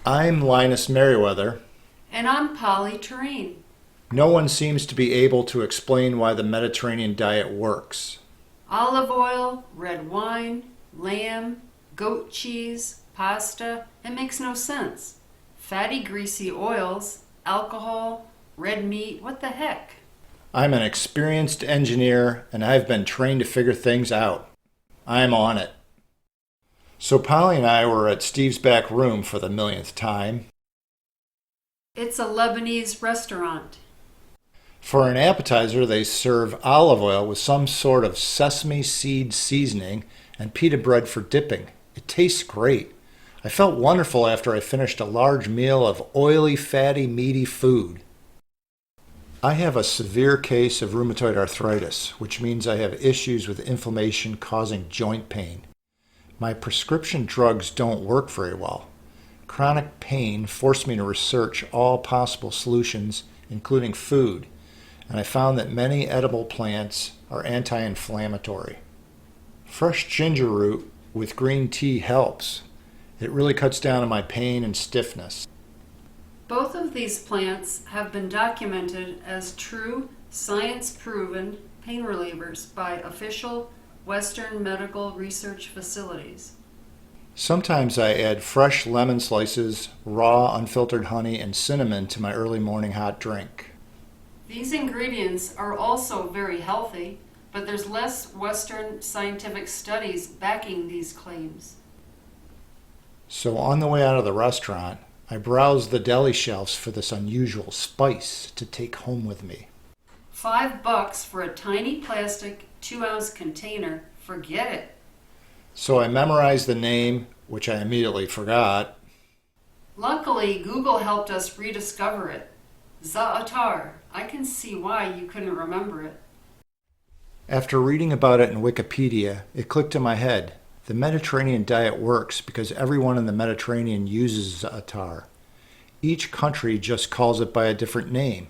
I'm Linus Merriweather. And I'm Polly Terrain. No one seems to be able to explain why the Mediterranean diet works. Olive oil, red wine, lamb, goat cheese, pasta, it makes no sense. Fatty, greasy oils, alcohol, red meat, what the heck? I'm an experienced engineer and I've been trained to figure things out. I'm on it. So Polly and I were at Steve's back room for the millionth time. It's a Lebanese restaurant. For an appetizer, they serve olive oil with some sort of sesame seed seasoning and pita bread for dipping. It tastes great. I felt wonderful after I finished a large meal of oily, fatty, meaty food. I have a severe case of rheumatoid arthritis, which means I have issues with inflammation causing joint pain. My prescription drugs don't work very well. Chronic pain forced me to research all possible solutions, including food, and I found that many edible plants are anti-inflammatory. Fresh ginger root with green tea helps. It really cuts down on my pain and stiffness. Both of these plants have been documented as true, science-proven pain relievers by official Western medical research facilities. Sometimes I add fresh lemon slices, raw unfiltered honey, and cinnamon to my early morning hot drink. These ingredients are also very healthy, but there's less Western scientific studies backing these claims. So on the way out of the restaurant, I browsed the deli shelves for this unusual spice to take home with me. $5 for a tiny plastic 2-ounce container, forget it. So I memorized the name, which I immediately forgot. Luckily, Google helped us rediscover it. Za'atar. I can see why you couldn't remember it. After reading about it in Wikipedia, it clicked in my head. The Mediterranean diet works because everyone in the Mediterranean uses za'atar. Each country just calls it by a different name.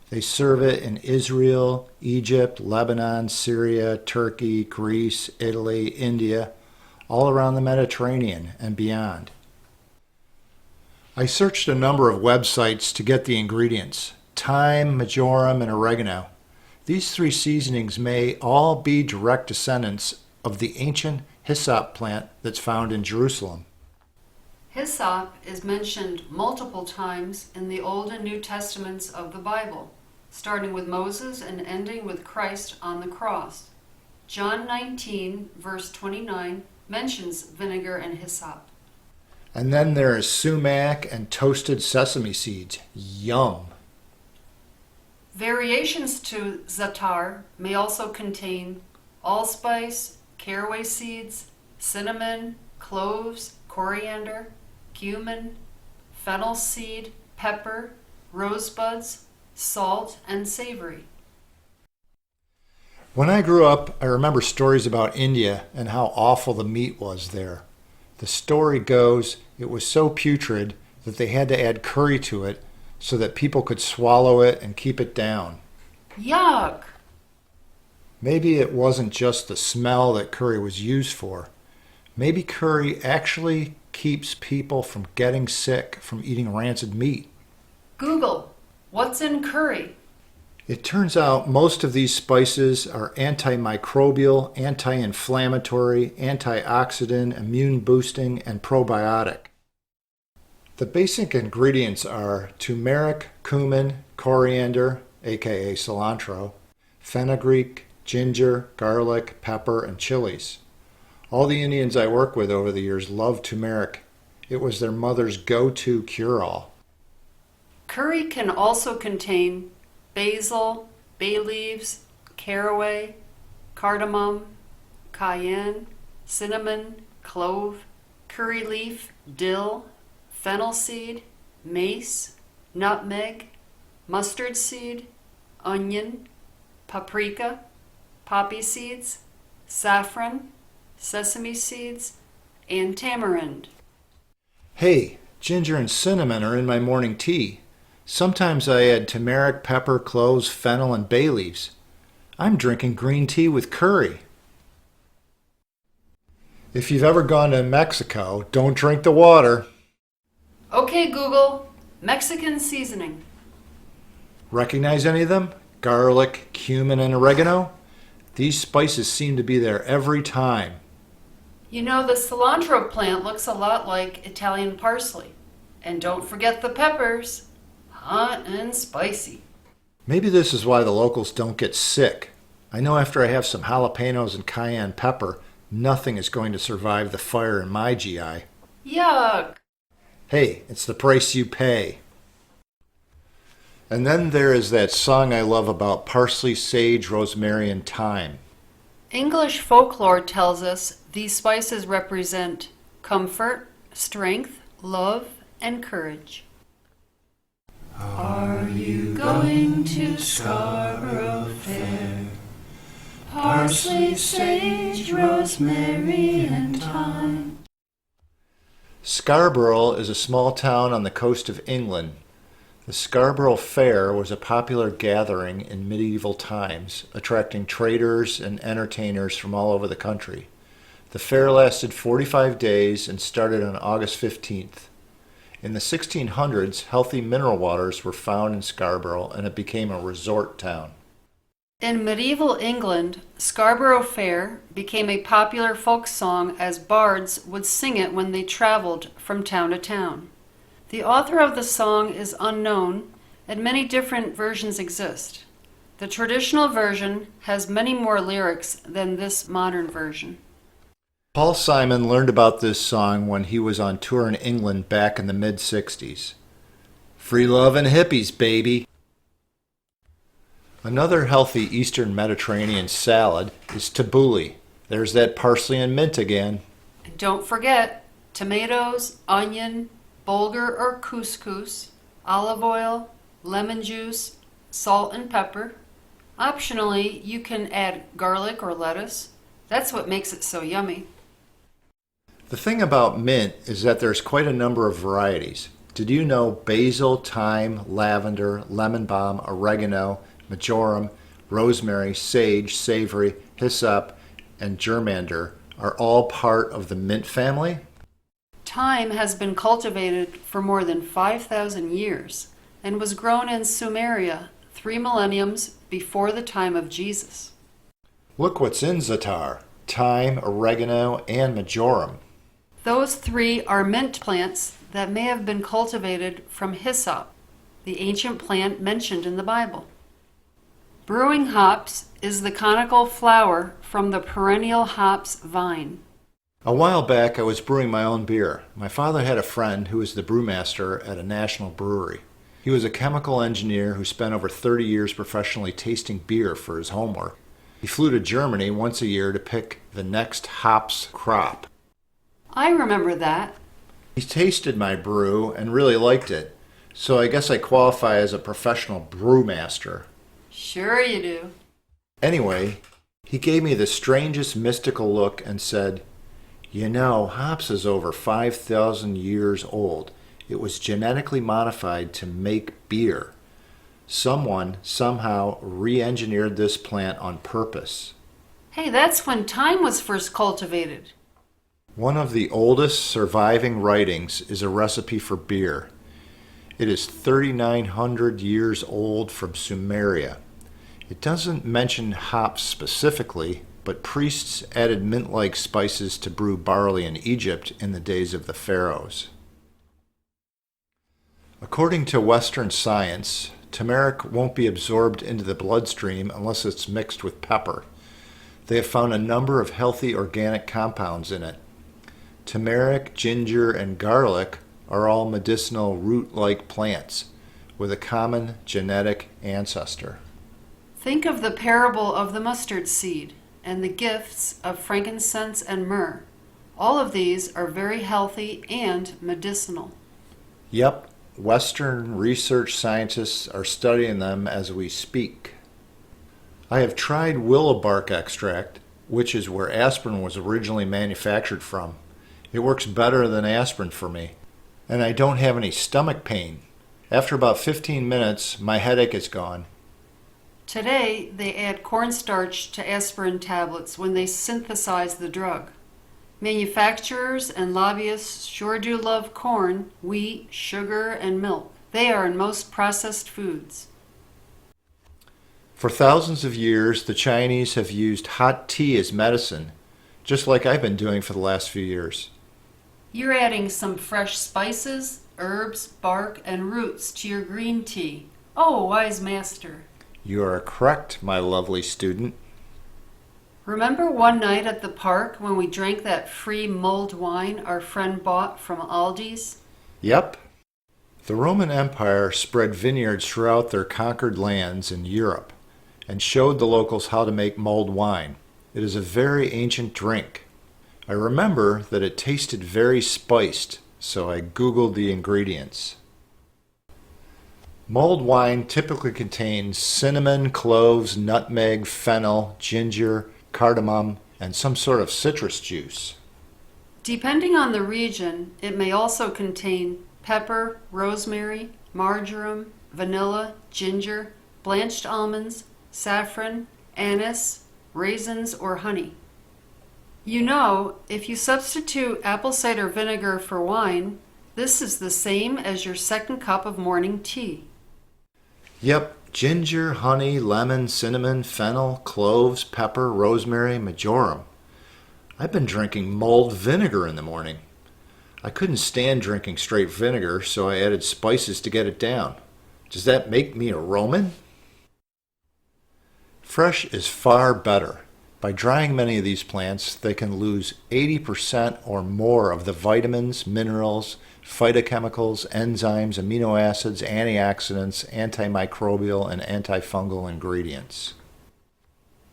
They serve it in Israel, Egypt, Lebanon, Syria, Turkey, Greece, Italy, India, all around the Mediterranean and beyond. I searched a number of websites to get the ingredients: thyme, marjoram, and oregano. These three seasonings may all be direct descendants of the ancient hyssop plant that's found in Jerusalem. Hyssop is mentioned multiple times in the Old and New Testaments of the Bible, starting with Moses and ending with Christ on the cross. John 19, verse 29, mentions vinegar and hyssop. And then there is sumac and toasted sesame seeds. Yum! Variations to za'atar may also contain allspice, caraway seeds, cinnamon, cloves, coriander, cumin, fennel seed, pepper, rosebuds, salt, and savory. When I grew up, I remember stories about India and how awful the meat was there. The story goes it was so putrid that they had to add curry to it so that people could swallow it and keep it down. Yuck! Maybe it wasn't just the smell that curry was used for. Maybe curry actually keeps people from getting sick from eating rancid meat. Google, what's in curry? It turns out most of these spices are antimicrobial, anti-inflammatory, antioxidant, immune-boosting, and probiotic. The basic ingredients are turmeric, cumin, coriander, aka cilantro, fenugreek, ginger, garlic, pepper, and chilies. All the Indians I work with over the years love turmeric. It was their mother's go-to cure-all. Curry can also contain basil, bay leaves, caraway, cardamom, cayenne, cinnamon, clove, curry leaf, dill, fennel seed, mace, nutmeg, mustard seed, onion, paprika, poppy seeds, saffron, sesame seeds, and tamarind. Hey, ginger and cinnamon are in my morning tea. Sometimes I add turmeric, pepper, cloves, fennel, and bay leaves. I'm drinking green tea with curry. If you've ever gone to Mexico, don't drink the water. Okay, Google, Mexican seasoning. Recognize any of them? Garlic, cumin, and oregano? These spices seem to be there every time. You know, the cilantro plant looks a lot like Italian parsley. And don't forget the peppers. Hot and spicy. Maybe this is why the locals don't get sick. I know after I have some jalapenos and cayenne pepper, nothing is going to survive the fire in my GI. Yuck! Hey, it's the price you pay. And then there is that song I love about parsley, sage, rosemary, and thyme. English folklore tells us these spices represent comfort, strength, love, and courage. Are you going to Scarborough Fair? Parsley, sage, rosemary, and thyme. Scarborough is a small town on the coast of England. The Scarborough Fair was a popular gathering in medieval times, attracting traders and entertainers from all over the country. The fair lasted 45 days and started on August 15th. In the 1600s, healthy mineral waters were found in Scarborough and it became a resort town. In medieval England, Scarborough Fair became a popular folk song as bards would sing it when they traveled from town to town. The author of the song is unknown, and many different versions exist. The traditional version has many more lyrics than this modern version. Paul Simon learned about this song when he was on tour in England back in the mid-60s. Free love and hippies, baby! Another healthy Eastern Mediterranean salad is tabbouleh. There's that parsley and mint again. And don't forget tomatoes, onion, bulgur or couscous, olive oil, lemon juice, salt and pepper. Optionally, you can add garlic or lettuce. That's what makes it so yummy. The thing about mint is that there's quite a number of varieties. Did you know basil, thyme, lavender, lemon balm, oregano, marjoram, rosemary, sage, savory, hyssop, and germander are all part of the mint family? Thyme has been cultivated for more than 5,000 years and was grown in Sumeria 3 millenniums before the time of Jesus. Look what's in za'atar: thyme, oregano, and marjoram. Those 3 are mint plants that may have been cultivated from hyssop, the ancient plant mentioned in the Bible. Brewing hops is the conical flower from the perennial hops vine. A while back, I was brewing my own beer. My father had a friend who was the brewmaster at a national brewery. He was a chemical engineer who spent over 30 years professionally tasting beer for his homework. He flew to Germany once a year to pick the next hops crop. I remember that. He tasted my brew and really liked it, so I guess I qualify as a professional brewmaster. Sure you do. Anyway, he gave me the strangest mystical look and said, "You know, hops is over 5,000 years old. It was genetically modified to make beer. Someone somehow re-engineered this plant on purpose." Hey, that's when thyme was first cultivated. One of the oldest surviving writings is a recipe for beer. It is 3,900 years old from Sumeria. It doesn't mention hops specifically, but priests added mint-like spices to brew barley in Egypt in the days of the pharaohs. According to Western science, turmeric won't be absorbed into the bloodstream unless it's mixed with pepper. They have found a number of healthy organic compounds in it. Turmeric, ginger, and garlic are all medicinal root-like plants with a common genetic ancestor. Think of the parable of the mustard seed and the gifts of frankincense and myrrh. All of these are very healthy and medicinal. Yep, Western research scientists are studying them as we speak. I have tried willow bark extract, which is where aspirin was originally manufactured from. It works better than aspirin for me, and I don't have any stomach pain. After about 15 minutes, my headache is gone. Today, they add cornstarch to aspirin tablets when they synthesize the drug. Manufacturers and lobbyists sure do love corn, wheat, sugar, and milk. They are in most processed foods. For thousands of years, the Chinese have used hot tea as medicine, just like I've been doing for the last few years. You're adding some fresh spices, herbs, bark, and roots to your green tea. Oh, wise master. You are correct, my lovely student. Remember one night at the park when we drank that free mulled wine our friend bought from Aldi's? Yep. The Roman Empire spread vineyards throughout their conquered lands in Europe and showed the locals how to make mulled wine. It is a very ancient drink. I remember that it tasted very spiced, so I Googled the ingredients. Mulled wine typically contains cinnamon, cloves, nutmeg, fennel, ginger, cardamom, and some sort of citrus juice. Depending on the region, it may also contain pepper, rosemary, marjoram, vanilla, ginger, blanched almonds, saffron, anise, raisins, or honey. You know, if you substitute apple cider vinegar for wine, this is the same as your second cup of morning tea. Yep, ginger, honey, lemon, cinnamon, fennel, cloves, pepper, rosemary, marjoram. I've been drinking mulled vinegar in the morning. I couldn't stand drinking straight vinegar, so I added spices to get it down. Does that make me a Roman? Fresh is far better. By drying many of these plants, they can lose 80% or more of the vitamins, minerals, phytochemicals, enzymes, amino acids, antioxidants, antimicrobial, and antifungal ingredients.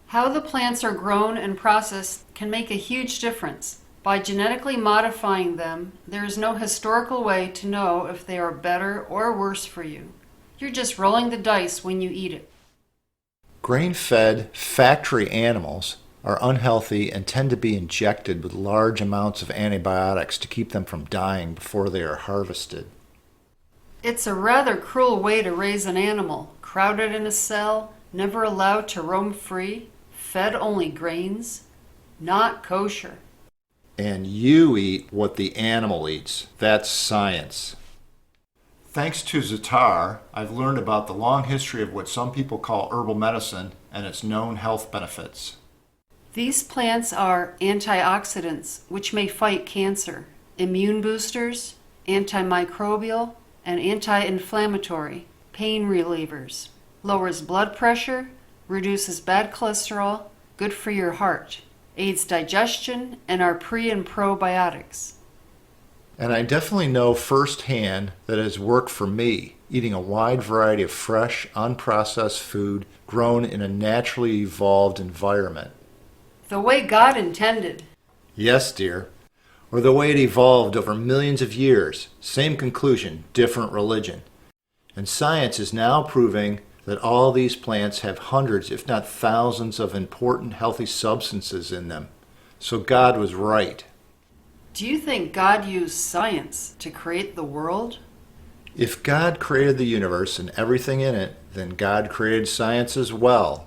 How the plants are grown and processed can make a huge difference. By genetically modifying them, there is no historical way to know if they are better or worse for you. You're just rolling the dice when you eat it. Grain-fed, factory animals are unhealthy and tend to be injected with large amounts of antibiotics to keep them from dying before they are harvested. It's a rather cruel way to raise an animal, crowded in a cell, never allowed to roam free, fed only grains. Not kosher. And you eat what the animal eats. That's science. Thanks to Zatar, I've learned about the long history of what some people call herbal medicine and its known health benefits. These plants are antioxidants, which may fight cancer, immune boosters, antimicrobial, and anti-inflammatory, pain relievers, lowers blood pressure, reduces bad cholesterol, good for your heart, aids digestion, and are pre- and probiotics. And I definitely know firsthand that it has worked for me, eating a wide variety of fresh, unprocessed food grown in a naturally evolved environment. The way God intended. Yes, dear. Or the way it evolved over millions of years. Same conclusion, different religion. And science is now proving that all these plants have hundreds, if not thousands, of important healthy substances in them. So God was right. Do you think God used science to create the world? If God created the universe and everything in it, then God created science as well.